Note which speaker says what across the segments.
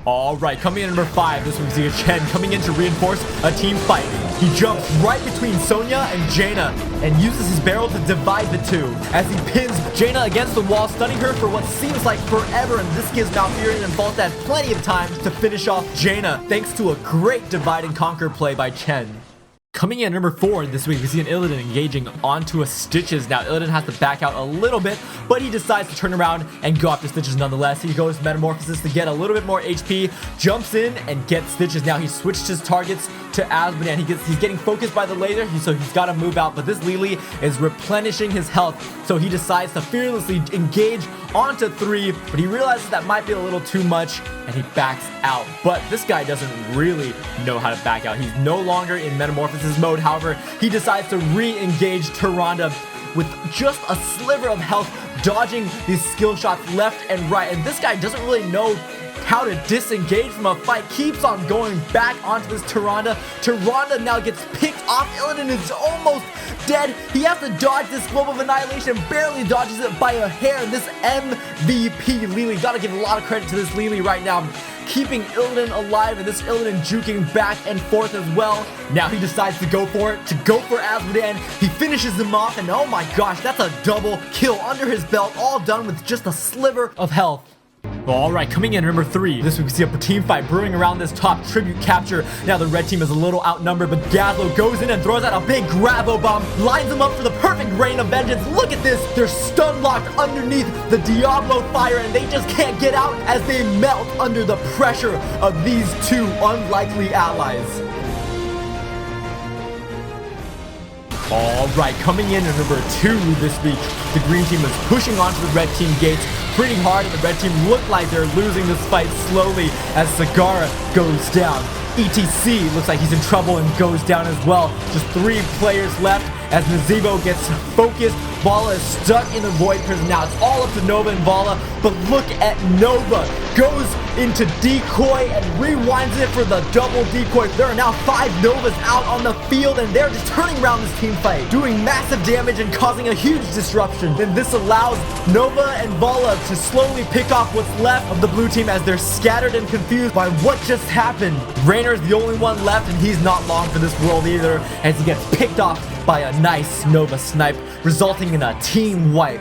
Speaker 1: Alright, coming in at number 5, this one's Chen coming in to reinforce a team fight. He jumps right between Sonya and Jaina and uses his barrel to divide the two as he pins Jaina against the wall, stunning her for what seems like forever, and this gives Malfurion and Volta plenty of time to finish off Jaina thanks to a great divide and conquer play by Chen. Coming in at number 4 this week, we see an Illidan engaging onto a Stitches. Now, Illidan has to back out a little bit, but he decides to turn around and go after Stitches nonetheless. He goes Metamorphosis to get a little bit more HP, jumps in and gets Stitches. Now, he switched his targets to Asmodean. He's getting focused by the laser, so he's got to move out, but this Lily is replenishing his health, so he decides to fearlessly engage onto 3, but he realizes that might be a little too much, and he backs out. But this guy doesn't really know how to back out. He's no longer in Metamorphosis mode. However, he decides to re-engage Tyrande with just a sliver of health, dodging these skill shots left and right, and this guy doesn't really know how to disengage from a fight, keeps on going back onto this Tyrande. Tyrande now gets picked off. Illidan is almost dead. He has to dodge this Globe of Annihilation, barely dodges it by a hair. This MVP Lily, gotta give a lot of credit to this Lily right now, keeping Illidan alive, and this Illidan juking back and forth as well. Now he decides to go for it, to go for Asmodean. He finishes him off, and oh my gosh, that's a double kill under his belt, all done with just a sliver of health. Alright, coming in at number 3, this week we see a team fight brewing around this top tribute capture. Now the red team is a little outnumbered, but GxLEAHPARxX goes in and throws out a big Grabo bomb, lines them up for the perfect rain of vengeance. Look at this, they're stun locked underneath the Diablo fire, and they just can't get out as they melt under the pressure of these two unlikely allies. Alright, coming in at number 2 this week, the green team is pushing onto the red team gates pretty hard, and the red team look like they're losing this fight slowly as Sagara goes down. ETC looks like he's in trouble and goes down as well. Just 3 players left as Nazeebo gets focused. Vala is stuck in the Void Prison. Now it's all up to Nova and Vala, but look at Nova. Goes into decoy and rewinds it for the double decoy. There are now 5 Novas out on the field, and they're just turning around this team fight, doing massive damage and causing a huge disruption. Then this allows Nova and Vala to slowly pick off what's left of the blue team as they're scattered and confused by what just happened. Raynor's the only one left, and he's not long for this world either, as he gets picked off by a nice Nova snipe, resulting in a team wipe.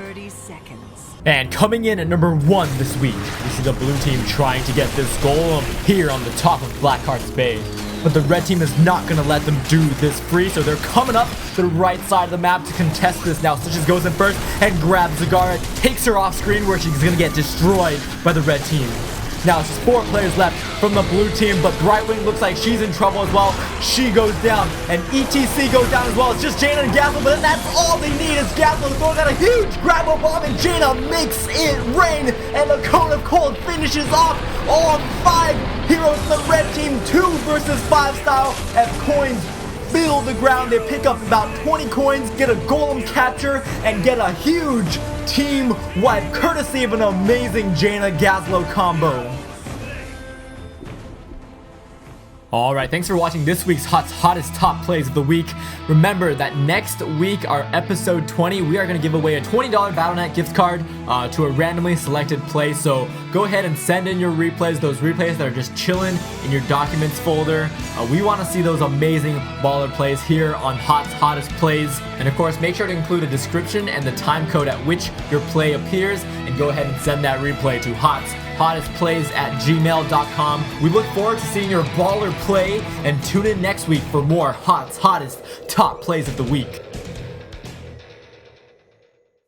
Speaker 1: And coming in at number 1 this week, we see the blue team trying to get this golem here on the top of Blackheart's Bay. But the red team is not going to let them do this free, so they're coming up to the right side of the map to contest this. Now Stitches goes in first and grabs Zagara, takes her off screen where she's going to get destroyed by the red team. Now it's just 4 players left from the blue team, but Brightwing looks like she's in trouble as well. She goes down, and ETC goes down as well. It's just Jaina and GxLEAHPARxX, but that's all they need is GxLEAHPARxX throwing out a huge Grabo bomb, and Jaina makes it rain, and the Cone of Cold finishes off all 5 heroes of the red team, 2 versus 5 style, as coins fill the ground. They pick up about 20 coins, get a golem capture, and get a huge team wipe, courtesy of an amazing Jaina GxLEAHPARxX combo. Alright, thanks for watching this week's hottest top plays of the week. Remember that next week, our episode 20, we are going to give away a $20 Battle.net gift card to a randomly selected play. So go ahead and send in your replays, those replays that are just chilling in your documents folder. We want to see those amazing baller plays here on Hottest Plays. And of course, make sure to include a description and the time code at which your play appears, and go ahead and send that replay to hottestplays@gmail.com. We look forward to seeing your baller play, and tune in next week for more hottest top plays of the week.